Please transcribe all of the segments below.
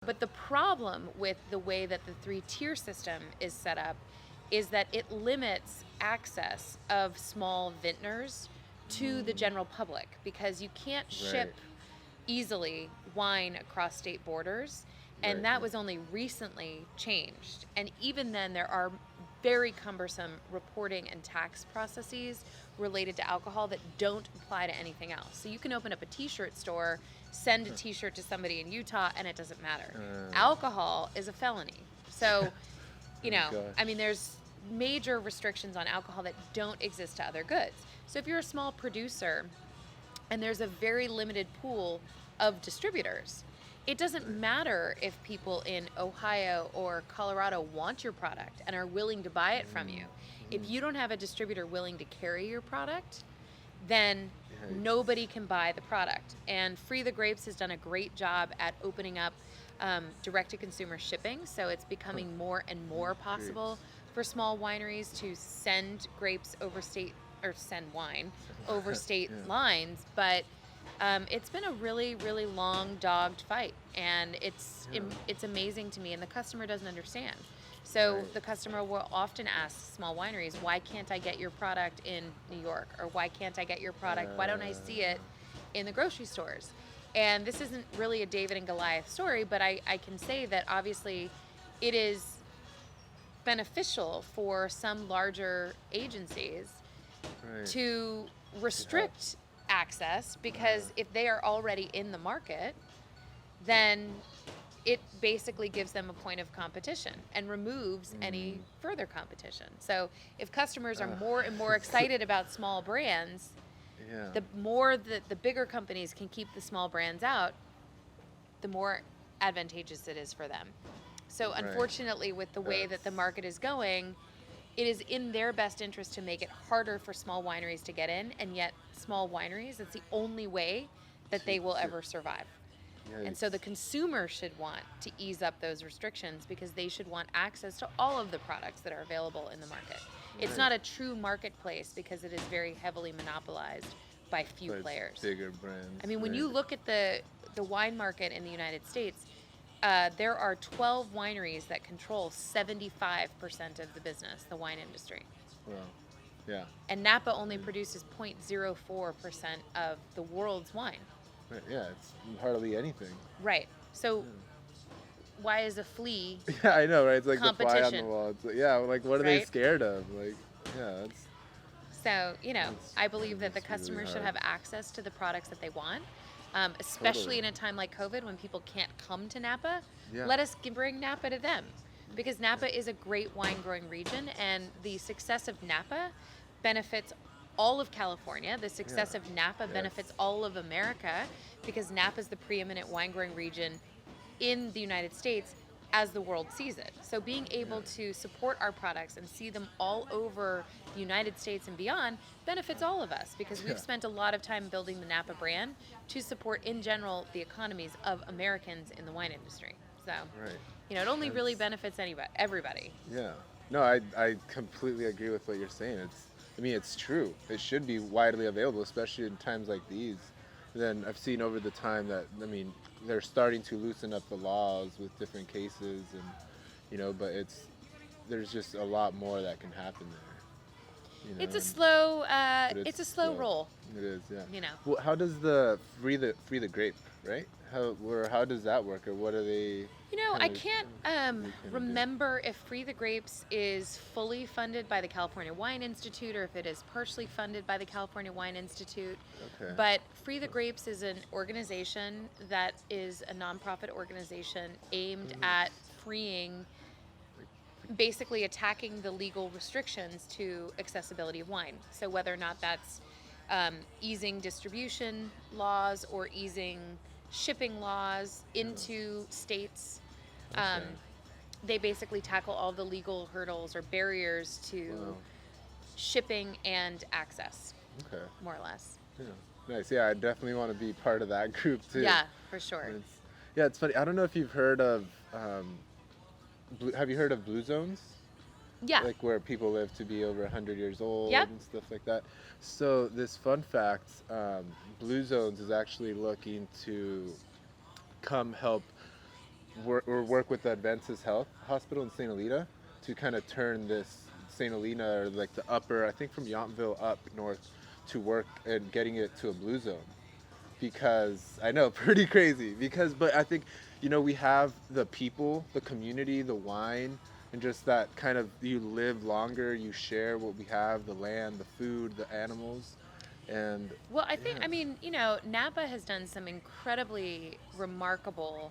But the problem with the way that the three-tier system is set up is that it limits access of small vintners to the general public because you can't ship Right. easily wine across state borders. And Right. that was only recently changed. And even then, there are very cumbersome reporting and tax processes related to alcohol that don't apply to anything else. So you can open up a t-shirt store, send a t-shirt to somebody in Utah, and it doesn't matter. Alcohol is a felony. So, Oh gosh. I mean, there's major restrictions on alcohol that don't exist to other goods. So if you're a small producer and there's a very limited pool of distributors, it doesn't matter if people in Ohio or Colorado want your product and are willing to buy it from you. If you don't have a distributor willing to carry your product, then Yikes. nobody can buy the product. And Free the Grapes has done a great job at opening up direct-to-consumer shipping, so it's becoming more and more possible for small wineries to send grapes over state, or send wine over state lines. But it's been a really, really long dogged fight, and it's amazing to me, and the customer doesn't understand. So Right. the customer will often ask small wineries, why can't I get your product in New York? Or why can't I get your product? Why don't I see it in the grocery stores? And this isn't really a David and Goliath story, but I can say that obviously it is beneficial for some larger agencies Right. to restrict access, because if they are already in the market, then it basically gives them a point of competition and removes any further competition. So if customers are more and more excited about small brands, Yeah. the more that the bigger companies can keep the small brands out, the more advantageous it is for them. So Right. unfortunately, with the way that the market is going, it is in their best interest to make it harder for small wineries to get in, and yet small wineries, it's the only way that they will ever survive. And so the consumer should want to ease up those restrictions, because they should want access to all of the products that are available in the market. It's not a true marketplace because it is very heavily monopolized by few But players. bigger brands. I mean, when right. you look at the wine market in the United States, there are 12 wineries that control 75% of the business, the wine industry. Well, yeah. And Napa only produces 0.04% of the world's wine. Right, yeah, it's hardly anything. Right. So why is a flea Yeah, I know, right? It's like the fly on the competition? wall. It's like, yeah, like what are they Right? scared of? Like, yeah, that's So, That's- I believe that the that's really customer should hard. have access to the products that they want, especially Totally. in a time like COVID when people can't come to Napa. Yeah. Let us bring Napa to them, because Napa is a great wine growing region, and the success of Napa benefits all of California. The success of Napa benefits all of America, because Napa is the preeminent wine growing region in the United States as the world sees it. So being able to support our products and see them all over the United States and beyond benefits all of us, because we've spent a lot of time building the Napa brand to support, in general, the economies of Americans in the wine industry. So, right. it only really benefits everybody. Yeah. No, I completely agree with what you're saying. It's true. It should be widely available, especially in times like these. Then I've seen over the time that, they're starting to loosen up the laws with different cases, and, but there's just a lot more that can happen there. It's a and- slow, but it's a slow roll. It is, yeah. You know. Well, how does the free the grape, right? How does that work, or what are they? I kinda- can't do? remember if Free the Grapes is fully funded by the California Wine Institute or if it is partially funded by the California Wine Institute. Okay. But Free the Grapes is an organization that is a nonprofit organization aimed at freeing, basically attacking the legal restrictions to accessibility of wine. So whether or not that's easing distribution laws or easing shipping laws into states, Okay. they basically tackle all the legal hurdles or barriers to Wow. shipping and access, Okay. more or less. Yeah. Nice. Yeah, I definitely want to be part of that group too. Yeah, for sure. It's funny. I don't know if you've heard of. Have you heard of blue zones? Yeah. Like where people live to be over 100 years old Yep. and stuff like that. So this fun fact, Blue Zones is actually looking to come help work with the Adventist Health Hospital in St. Helena to kind of turn this St. Helena, or like the upper, I think from Yountville up north, to work and getting it to a blue zone. Because I know, pretty crazy. But I think, we have the people, the community, the wine, and just that kind of, you live longer, you share what we have, the land, the food, the animals, and Well, I think, I mean, Napa has done some incredibly remarkable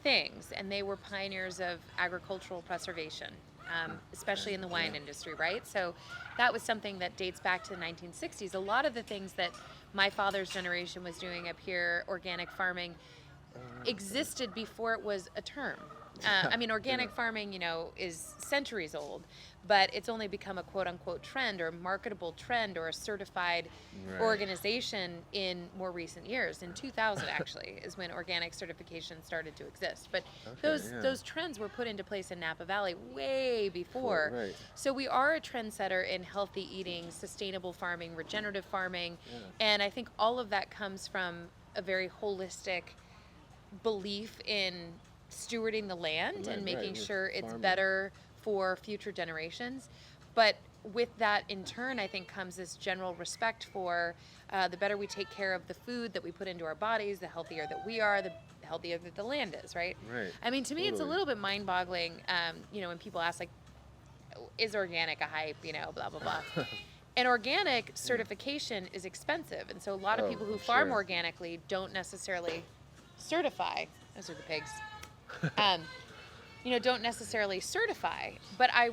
things, and they were pioneers of agricultural preservation, especially in the wine industry, right? So that was something that dates back to the 1960s. A lot of the things that my father's generation was doing up here, organic farming, existed before it was a term. I mean, organic farming, is centuries old, but it's only become a quote unquote trend, or a marketable trend, or a certified organization in more recent years. In 2000, actually, is when organic certification started to exist. But those trends were put into place in Napa Valley way before. Right. So we are a trendsetter in healthy eating, sustainable farming, regenerative farming, and I think all of that comes from a very holistic belief in stewarding the land and making sure it's farming. better for future generations. But with that, in turn, I think comes this general respect for the better we take care of the food that we put into our bodies, the healthier that we are, the healthier that the land is, right? Right. I mean, to me, it's a little bit mind-boggling, when people ask, like, is organic a hype, blah, blah, blah. And organic certification is expensive. And so a lot of people who farm organically don't necessarily certify. Those are the pigs. Don't necessarily certify, but I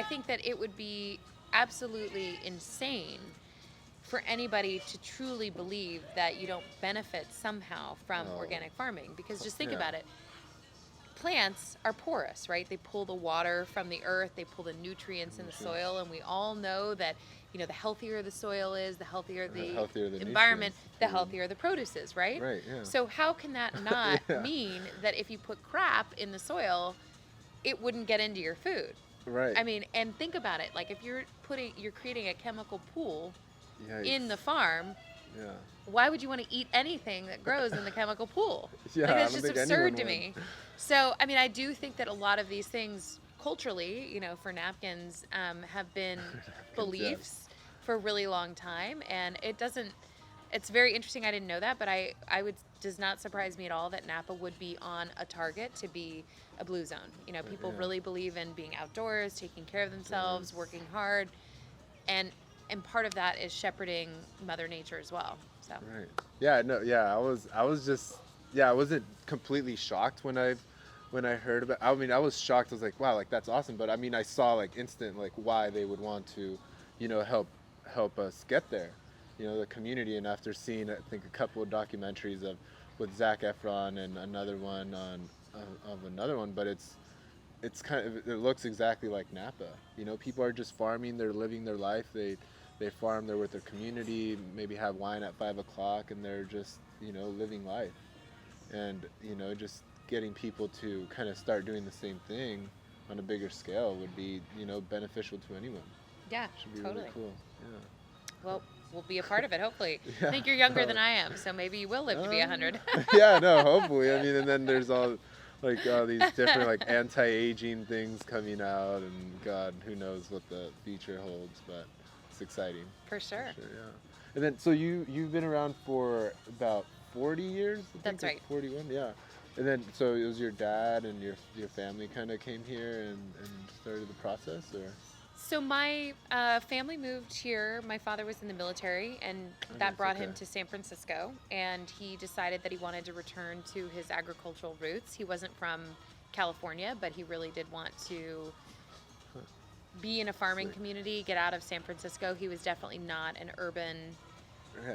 think that it would be absolutely insane for anybody to truly believe that you don't benefit somehow from organic farming, because just think about it. Plants are porous, right? They pull the water from the earth, they pull the nutrients in the soil, and we all know that the healthier the soil is, the healthier the environment, the healthier the produce is, right? Right, yeah. So how can that not mean that if you put crap in the soil, it wouldn't get into your food? Right. I mean, and think about it. Like, if you're creating a chemical pool in the farm, why would you want to eat anything that grows in the chemical pool? Yeah, like, that's I don't just think absurd to anyone me. So, I mean, I do think that a lot of these things culturally, for napkins, have been beliefs for a really long time, and it's very interesting. I didn't know that, but does not surprise me at all that Napa would be on a target to be a blue zone. People really believe in being outdoors, taking care of themselves, working hard, and part of that is shepherding Mother Nature as well. So. Right. Yeah. No. Yeah. I was just. Yeah. I wasn't completely shocked when I heard about. I mean, I was shocked. I was like, wow, like that's awesome. But I mean, I saw like instant like why they would want to, help us get there. The community. And after seeing, I think, a couple of documentaries with Zac Efron and another one of another one, but it's kind of, it looks exactly like Napa. People are just farming. They're living their life. They farm. They're with their community. Maybe have wine at 5 o'clock, and they're just living life. And just getting people to kind of start doing the same thing on a bigger scale would be beneficial to anyone. Yeah, Should be totally. really cool. Yeah. Well, we'll be a part of it, hopefully. Yeah. I think you're younger than I am, so maybe you will live to be 100. Yeah, no, hopefully. I mean, and then there's all these different like anti-aging things coming out, and God, who knows what the future holds, but it's exciting. For sure. Yeah. And then, so you've been around for about 40 years? I think, That's right. 41, yeah. And then, so it was your dad and your family kind of came here and started the process, or? So my family moved here. My father was in the military, and that brought him to San Francisco, and he decided that he wanted to return to his agricultural roots. He wasn't from California, but he really did want to be in a farming community, get out of San Francisco. He was definitely not an urban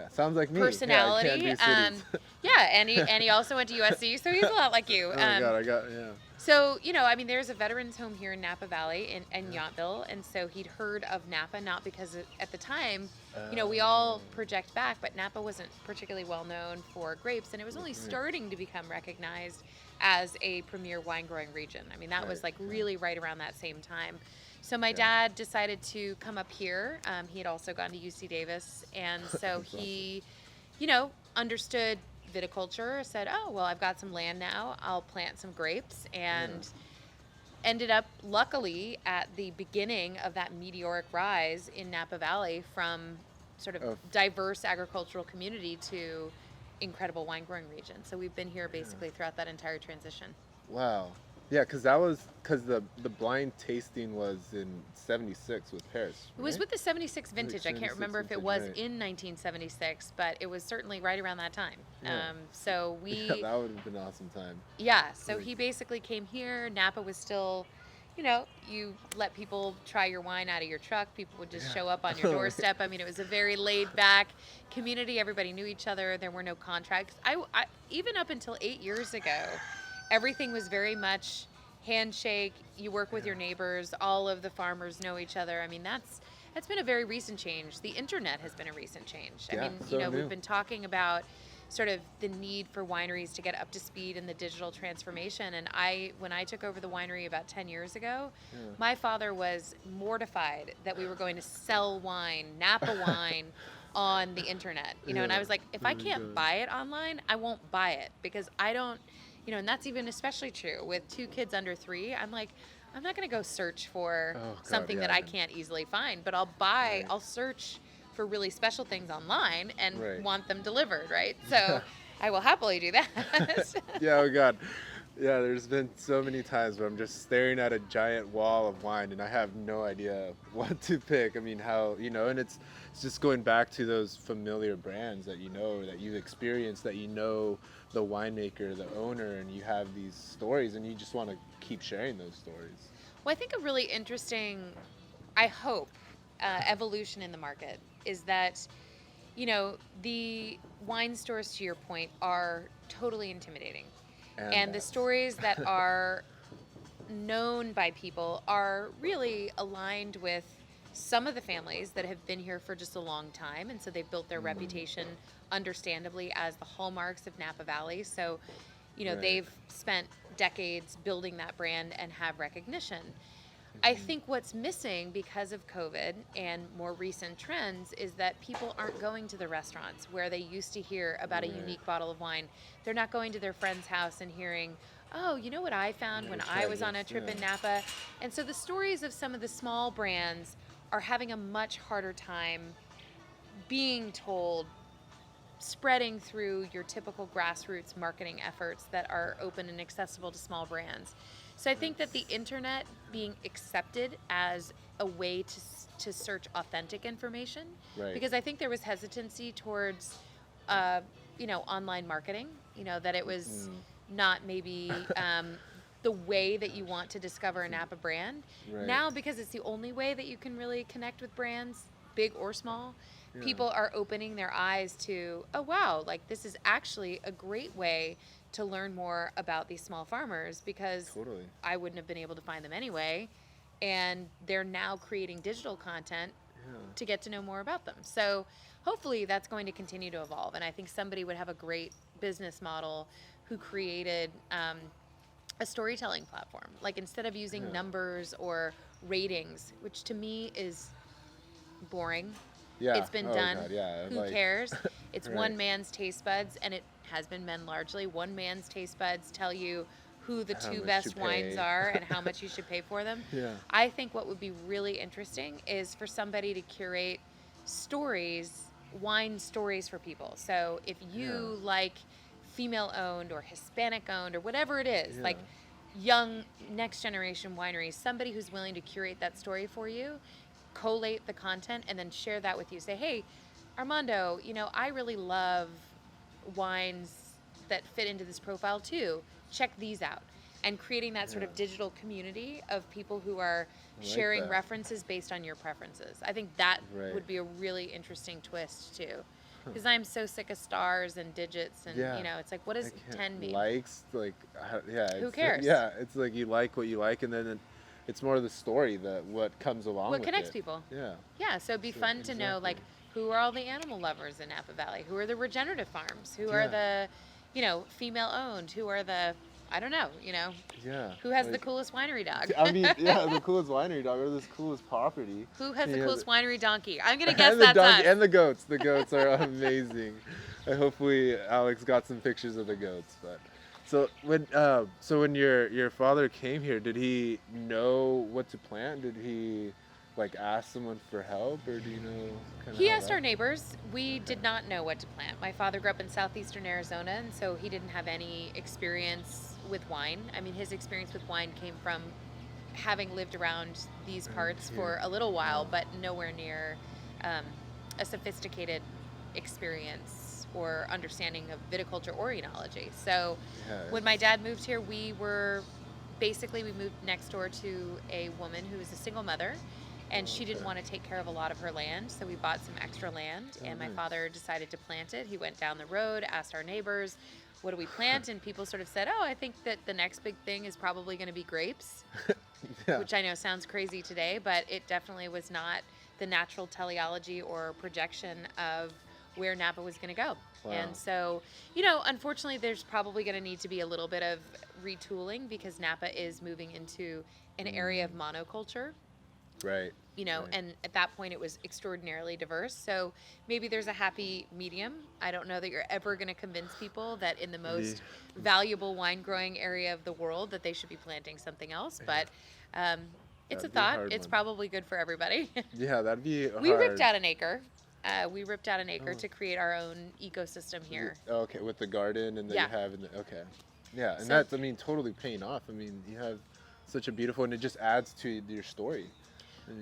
sounds like me. personality. Yeah, I can't do cities. And he also went to USC, so he's a lot like you. Oh my God, yeah. So, I mean, there's a veterans home here in Napa Valley in Yountville, and so he'd heard of Napa, not because at the time, we all project back, but Napa wasn't particularly well known for grapes, and it was only starting to become recognized as a premier wine growing region. I mean, that was like really right around that same time. So my dad decided to come up here. He had also gone to UC Davis, and so he, understood viticulture, said, oh, well, I've got some land now. I'll plant some grapes, and ended up, luckily, at the beginning of that meteoric rise in Napa Valley from sort of diverse agricultural community to incredible wine growing region. So we've been here basically throughout that entire transition. Wow. Yeah, because the blind tasting was in '76 with Paris. It was right? with the 76 vintage. I can't 76 remember if it vintage, was right. in 1976, but it was certainly right around that time. Yeah. So we, Yeah, that would have been an awesome time. yeah, so he basically came here. Napa was still, you know, you let people try your wine out of your truck. People would just show up on your doorstep. I mean, it was a very laid back community. Everybody knew each other. There were no contracts. I even up until 8 years ago, everything was very much handshake. You work with your neighbors. All of the farmers know each other. I mean, that's been a very recent change. The internet has been a recent change. Yeah, I mean, so new. we've been talking about sort of the need for wineries to get up to speed in the digital transformation. And when I took over the winery about 10 years ago, my father was mortified that we were going to sell wine, Napa wine, on the internet. You know, and I was like, if I can't buy it online, I won't buy it, because I don't, you know, and that's even especially true with 2 kids under 3. I'm like, I'm not going to go search for something that I can't easily find, but I'll search for really special things online and want them delivered, right? So I will happily do that. Yeah, oh God. Yeah, there's been so many times where I'm just staring at a giant wall of wine and I have no idea what to pick. I mean, how, you know, and it's just going back to those familiar brands that you know, that you've experienced, that you know the winemaker, the owner, and you have these stories and you just want to keep sharing those stories. Well, I think a really interesting, I hope, evolution in the market is that, you know, the wine stores, to your point, are totally intimidating. And the stories that are known by people are really aligned with some of the families that have been here for just a long time. And so they've built their reputation, understandably, as the hallmarks of Napa Valley. So, you know, they've spent decades building that brand and have recognition. I think what's missing because of COVID and more recent trends is that people aren't going to the restaurants where they used to hear about a unique bottle of wine. They're not going to their friend's house and hearing, oh, you know what I found when I was on a trip in Napa? And so the stories of some of the small brands are having a much harder time being told, spreading through your typical grassroots marketing efforts that are open and accessible to small brands. So I think that the internet being accepted as a way to search authentic information, because I think there was hesitancy towards, you know, online marketing, you know, that it was not maybe the way that you want to discover a Napa brand. Now, because it's the only way that you can really connect with brands, big or small, people are opening their eyes to, oh, wow, like this is actually a great way to learn more about these small farmers, because I wouldn't have been able to find them anyway. And they're now creating digital content to get to know more about them. So hopefully that's going to continue to evolve. And I think somebody would have a great business model who created a storytelling platform. Like, instead of using numbers or ratings, which to me is boring. It's been done. Who cares? It's one man's taste buds, and it has been men largely. One man's taste buds tell you who the 2 best wines are and how much you should pay for them. I think what would be really interesting is for somebody to curate stories, wine stories for people. So if you like female owned or Hispanic owned or whatever it is, like young next generation wineries, somebody who's willing to curate that story for you, collate the content, and then share that with you. Say, hey, Armando, you know, I really love wines that fit into this profile too. Check these out. And creating that sort of digital community of people who are sharing references based on your preferences. I think that would be a really interesting twist too. Because I'm so sick of stars and digits, and you know, it's like, what does 10 mean? Likes, like, who cares? It's like you like what you like, and then it's more of the story, that what comes along with it. What connects people. So it'd be fun to know, like, who are all the animal lovers in Napa Valley? Who are the regenerative farms? Who are the, you know, female owned? Who are the, I don't know, you know, who has the coolest winery dog? I mean, the coolest winery dog, or this coolest property. Who has the coolest winery donkey? I'm going to guess that's donkey, us. and the goats. The goats are amazing. Hopefully Alex got some pictures of the goats. But so when your father came here, did he know what to plant? Did he like ask someone for help, or do you know kind of He how asked that? our neighbors. We Okay. did not know what to plant. My father grew up in southeastern Arizona, and so he didn't have any experience with wine. I mean, his experience with wine came from having lived around these parts for Here. a little while, Wow. but nowhere near um, a sophisticated experience or understanding of viticulture or enology. So Yeah. when my dad moved here, we moved next door to a woman who was a single mother, and she didn't Okay. want to take care of a lot of her land, so we bought some extra land, Oh, and my nice. father decided to plant it. He went down the road, asked our neighbors, what do we plant? And people sort of said, oh, I think that the next big thing is probably going to be grapes, Yeah. which I know sounds crazy today, but it definitely was not the natural teleology or projection of where Napa was going to go. Wow. And so, unfortunately, there's probably going to need to be a little bit of retooling because Napa is moving into an area of monoculture. Right. Right. And at that point it was extraordinarily diverse. So maybe there's a happy medium. I don't know that you're ever going to convince people that in the most valuable wine growing area of the world that they should be planting something else. But it's a That'd be a thought. hard It's one. probably good for everybody. Yeah, that'd be We hard. ripped out an acre. Oh. To create our own ecosystem here. Okay, with the garden and that Yeah. you have in the okay. Yeah, and So- that's totally paying off. You have such a beautiful, and it just adds to your story.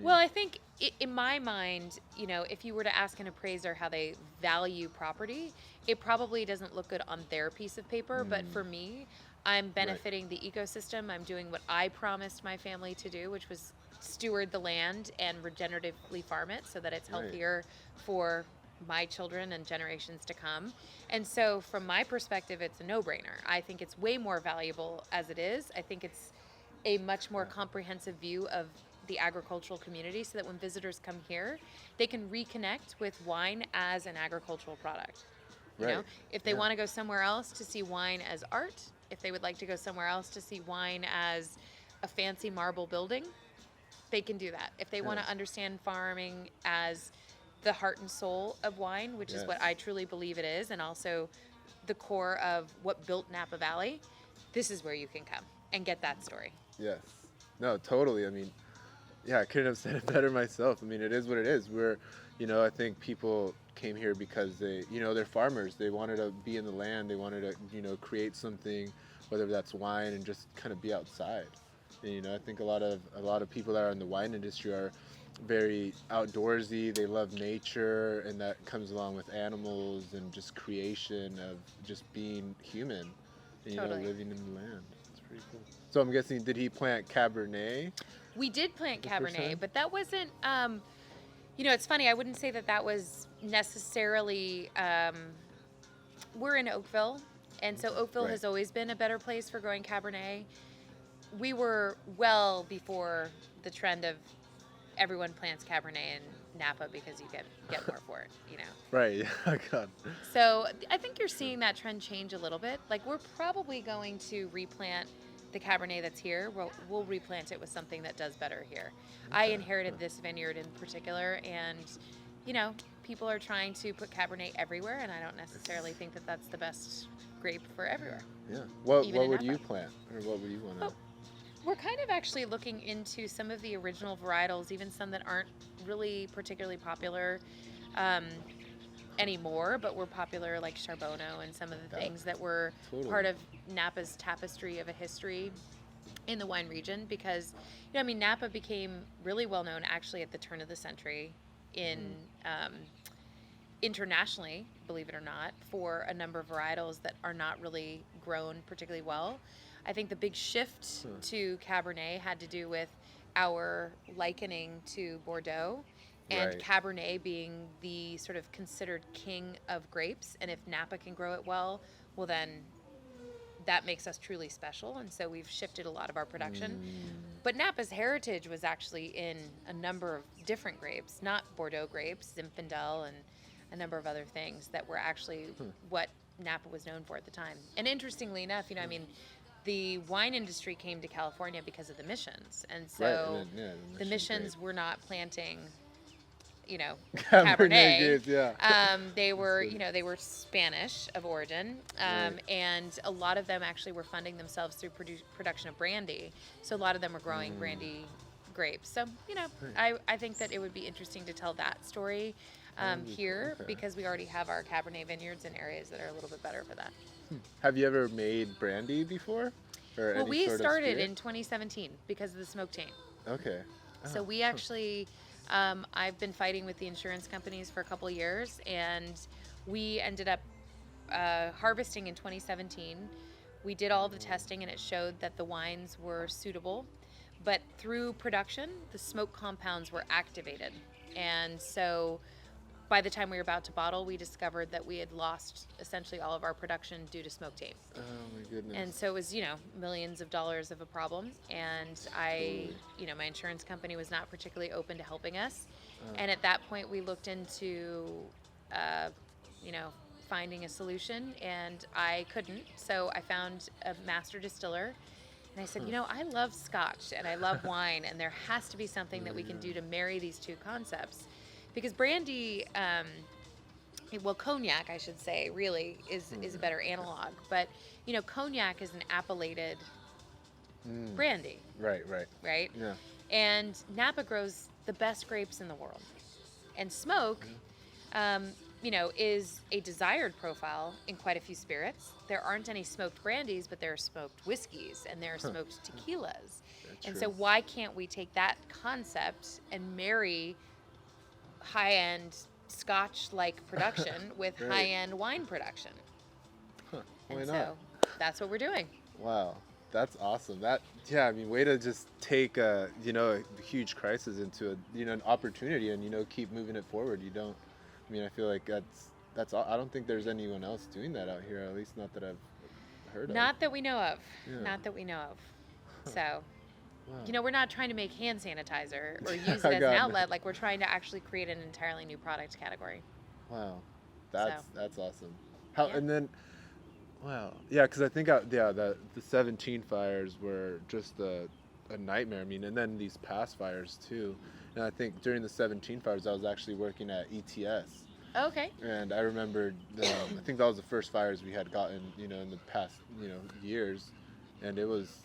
Well, I think in my mind, if you were to ask an appraiser how they value property, it probably doesn't look good on their piece of paper. But for me, I'm benefiting the ecosystem. I'm doing what I promised my family to do, which was steward the land and regeneratively farm it so that it's Right. healthier for my children and generations to come. And so from my perspective, it's a no-brainer. I think it's way more valuable as it is. I think it's a much more comprehensive view of the agricultural community so that when visitors come here, they can reconnect with wine as an agricultural product. Right. If they Yeah. want to go somewhere else to see wine as art, if they would like to go somewhere else to see wine as a fancy marble building, they can do that. If they want to understand farming as the heart and soul of wine, which is what Yes. I truly believe it is, and also the core of what built Napa Valley, this is where you can come and get that story. Yes. No, totally. Yeah, I couldn't have said it better myself. It is what it is. I think people came here because they're farmers. They wanted to be in the land. They wanted to, create something, whether that's wine and just kind of be outside. And, I think a lot of people that are in the wine industry are very outdoorsy. They love nature, and that comes along with animals and just creation of just being human, and, Totally. living in the land. It's pretty cool. So I'm guessing, did he plant Cabernet? We did plant The first Cabernet, time? but that wasn't, it's funny. I wouldn't say that was necessarily, we're in Oakville, and so Oakville Right. has always been a better place for growing Cabernet. We were well before the trend of everyone plants Cabernet in Napa because you get more for it. Right. Yeah. God. So I think you're seeing that trend change a little bit. Like we're probably going to replant the Cabernet that's here. We'll replant it with something that does better here. I inherited this vineyard in particular, and people are trying to put Cabernet everywhere, and I don't necessarily think that that's the best grape for everywhere. Yeah. What Even in would Napa. you plant, or what would you want to? Oh. We're kind of actually looking into some of the original varietals, even some that aren't really particularly popular anymore, but were popular like Charbonneau and some of the Yeah, things that were totally. part of Napa's tapestry of a history in the wine region. Because, Napa became really well known actually at the turn of the century in internationally, believe it or not, for a number of varietals that are not really grown particularly well. I think the big shift to Cabernet had to do with our likening to Bordeaux and Right. Cabernet being the sort of considered king of grapes. And if Napa can grow it well, then that makes us truly special. And so we've shifted a lot of our production. But Napa's heritage was actually in a number of different grapes, not Bordeaux grapes, Zinfandel, and a number of other things that were actually what Napa was known for at the time. And interestingly enough, the wine industry came to California because of the missions. And so Right. And then, the missions were not planting Cabernet. grapes, yeah. They were, That's funny. they were Spanish of origin, Right. and a lot of them actually were funding themselves through production of brandy. So a lot of them were growing brandy grapes. So, Right. I think that it would be interesting to tell that story That'd be cool. here Okay. because we already have our Cabernet vineyards in areas that are a little bit better for that. Have you ever made brandy before, or Well, any we sort of started spirit? in 2017 because of the smoke taint. Okay. So Oh, we actually, I've been fighting with the insurance companies for a couple of years, and we ended up harvesting in 2017. We did all the testing, and it showed that the wines were suitable, but through production, the smoke compounds were activated, and so by the time we were about to bottle, we discovered that we had lost essentially all of our production due to smoke taint. oh my goodness. And so it was, millions of dollars of a problem. And my insurance company was not particularly open to helping us. And at that point, we looked into, you know, finding a solution, and I couldn't. So I found a master distiller. And I said, I love scotch and I love wine, and there has to be something that we can do to marry these two concepts. Because brandy, cognac, I should say, really is a better analog. But, cognac is an appellated brandy, Right. right? Yeah. And Napa grows the best grapes in the world. And smoke, is a desired profile in quite a few spirits. There aren't any smoked brandies, but there are smoked whiskeys and there are smoked tequilas. And so why can't we take that concept and marry high-end Scotch-like production with Right. high-end wine production? Huh. Why And not? so that's what we're doing. Wow, that's awesome. Way to just take a huge crisis into an opportunity and keep moving it forward. I feel like that's all. I don't think there's anyone else doing that out here, at least not that I've heard of. Not that we know of. Yeah. Not that we know of. So, Wow. we're not trying to make hand sanitizer or use it I as an got it. outlet. Like, we're trying to actually create an entirely new product category. Wow, that's awesome. Yeah. And then, wow, yeah, because I think the 17 fires were just a nightmare. And then these past fires too. And I think during the 17 fires, I was actually working at ETS. Okay. And I remembered, I think that was the first fires we had gotten, in the past, years. And it was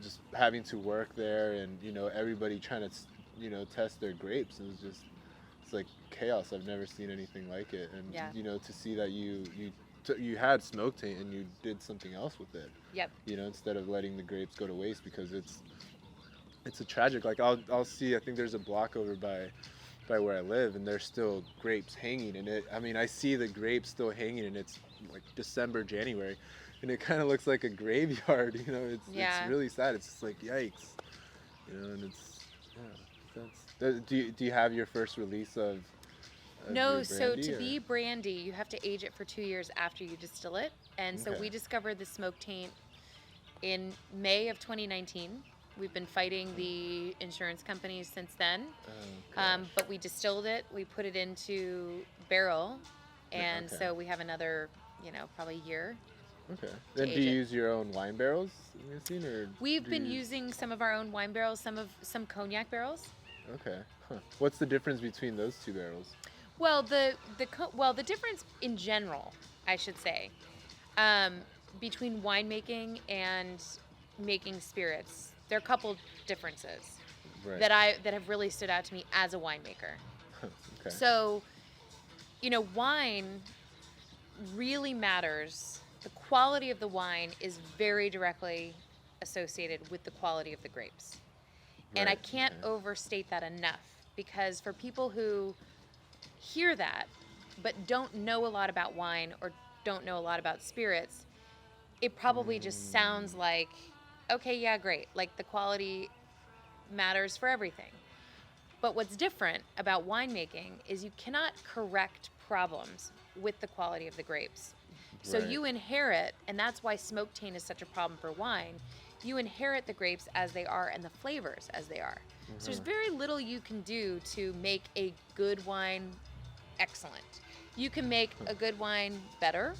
just having to work there and, everybody trying to, test their grapes. It's like chaos. I've never seen anything like it. And, Yeah. To see that you had smoke taint and you did something else with it, Yep. instead of letting the grapes go to waste, because it's a tragic, like I'll see, I think there's a block over by where I live, and there's still grapes hanging in it. I see the grapes still hanging, and it's like December, January, and it kind of looks like a graveyard. It's really sad. It's just like, yikes, and it's do you have your first release of No, your so brandy, to or? be brandy, you have to age it for 2 years after you distill it. And so Okay. we discovered the smoke taint in May of 2019. We've been fighting the insurance companies since then. Oh, gosh. But we distilled it, we put it into barrel, and Okay. so we have another, probably year. Okay. Then do age you it. use your own wine barrels, or We've do been you- using some of our own wine barrels, some cognac barrels. Okay. Huh. What's the difference between those two barrels? Well, the difference in general, I should say, between winemaking and making spirits, there are a couple differences Right. that have really stood out to me as a winemaker. Okay. So, wine really matters. The quality of the wine is very directly associated with the quality of the grapes. And I Right, can't okay. overstate that enough, because for people who hear that but don't know a lot about wine or don't know a lot about spirits, it probably just sounds like, okay, yeah, great. Like, the quality matters for everything. But what's different about winemaking is you cannot correct problems with the quality of the grapes. So Right. you inherit, and that's why smoke taint is such a problem for wine. You inherit the grapes as they are and the flavors as they are. So there's very little you can do to make a good wine excellent. You can make a good wine better.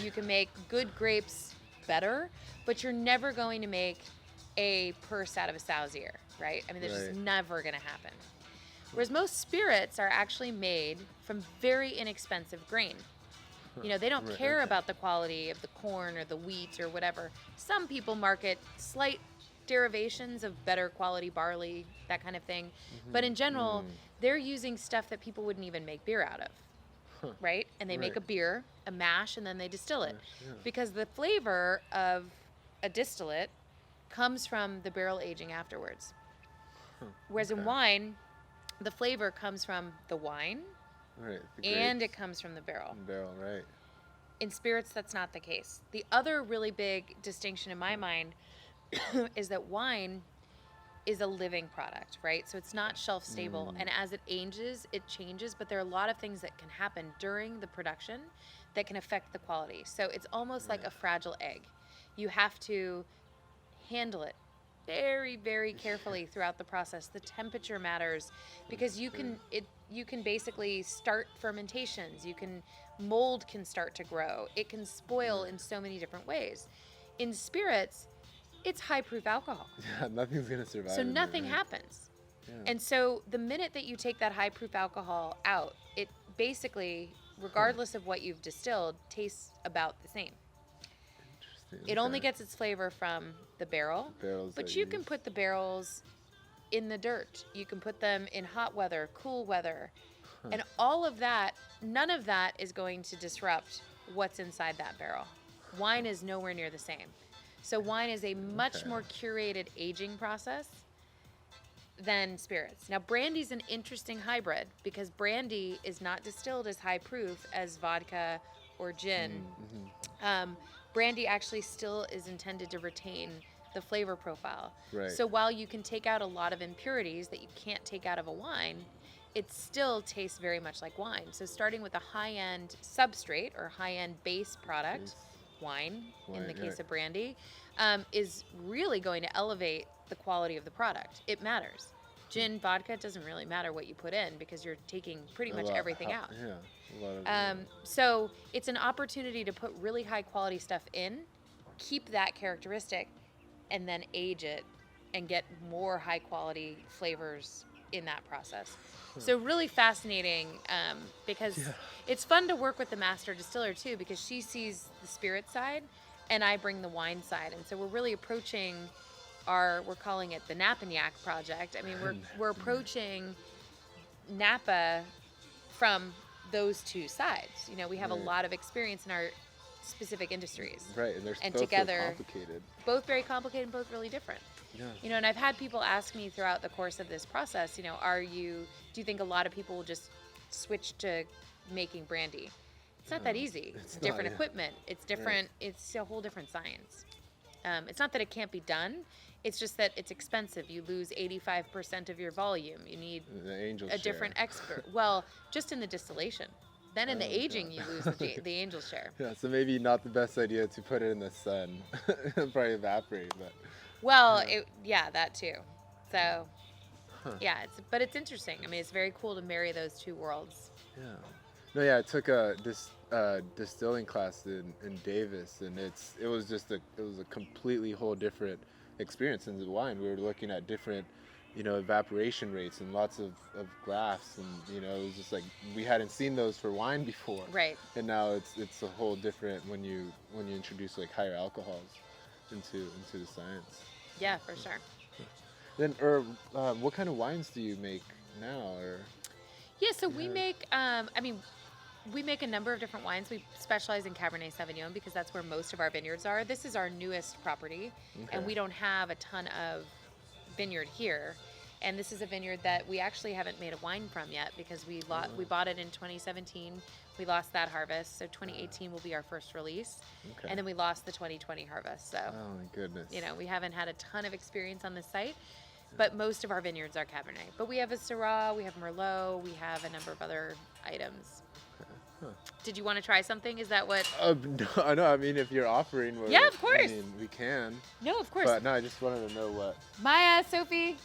You can make good grapes better, but you're never going to make a purse out of a sow's ear, right? There's just Right. never going to happen. Whereas most spirits are actually made from very inexpensive grain. You know, they don't Right, care okay. about the quality of the corn or the wheat or whatever. Some people market slight derivations of better quality barley, that kind of thing. But in general, they're using stuff that people wouldn't even make beer out of, Huh. right? And they make a Right. beer, a mash, and then they distill it. Yeah. Because the flavor of a distillate comes from the barrel aging afterwards. Whereas in Okay. wine, the flavor comes from the wine Right. The and it grapes comes from the barrel. and barrel, right? In spirits, that's not the case. The other really big distinction in my mind is that wine is a living product, right? So it's not shelf stable. And as it ages, it changes, but there are a lot of things that can happen during the production that can affect the quality. So it's almost like a fragile egg. You have to handle it very, very carefully throughout the process. The temperature matters because you can basically start fermentations. Mold can start to grow. It can spoil in so many different ways. In spirits, it's high proof alcohol. Yeah, nothing's gonna survive. So in nothing there, right? happens. Yeah. And so the minute that you take that high proof alcohol out, it basically, regardless of what you've distilled, tastes about the same. Interesting. It only Okay. gets its flavor from the barrel, barrels but that you you can use. put the barrels in the dirt. You can put them in hot weather, cool weather. And all of that, none of that is going to disrupt what's inside that barrel. Wine is nowhere near the same. So wine is a much Okay. more curated aging process than spirits. Now, brandy's an interesting hybrid because brandy is not distilled as high proof as vodka or gin. Brandy actually still is intended to retain the flavor profile. Right. So while you can take out a lot of impurities that you can't take out of a wine, it still tastes very much like wine. So starting with a high-end substrate or high-end base product, Base. wine in the Wine, case right. of brandy, is really going to elevate the quality of the product. It matters. Gin, vodka, it doesn't really matter what you put in because you're taking pretty A much lot- everything out. Yeah. A lot of. So it's an opportunity to put really high quality stuff in, keep that characteristic, and then age it and get more high quality flavors in that process. So really fascinating because it's fun to work with the master distiller too because she sees the spirit side and I bring the wine side. And so we're really approaching we're calling it the Napagnac project. I mean, we're approaching Napa from those two sides. You know, we have a Right. lot of experience in our specific industries. Right, and they're and both together- so complicated. Both very complicated and both really different. Yeah. You know, and I've had people ask me throughout the course of this process, you know, do you think a lot of people will just switch to making brandy? It's not that easy. It's not, different yeah. equipment. It's different. It's a whole different science. It's not that it can't be done. It's just that it's expensive. You lose 85% of your volume. You need The angel a different expert. Well, just in the distillation. Then in the aging, you lose the angel share. Yeah, so maybe not the best idea to put it in the sun. It'll probably evaporate, but Well, that too. So, yeah, but it's interesting. I mean, it's very cool to marry those two worlds. yeah. No, yeah, I took a distilling class in Davis, and it was a completely whole different experience in the wine. We were looking at different, evaporation rates and lots of graphs, and it was just like we hadn't seen those for wine before. Right. And now it's a whole different when you introduce like higher alcohols into the science. Yeah, for sure. Then, what kind of wines do you make now? Or Yeah, so we make, we make a number of different wines. We specialize in Cabernet Sauvignon because that's where most of our vineyards are. This is our newest property, and we don't have a ton of vineyard here. And this is a vineyard that we actually haven't made a wine from yet because we bought it in 2017. We lost that harvest, so 2018 will be our first release. Okay. And then we lost the 2020 harvest. So, Oh my goodness. we haven't had a ton of experience on this site, but most of our vineyards are Cabernet. But we have a Syrah, we have Merlot, we have a number of other items. Huh. Did you want to try something? Is that what? No, I mean, if you're offering, Yeah, of course. we can. No, of course. But no, I just wanted to know what. Maya, Sophie,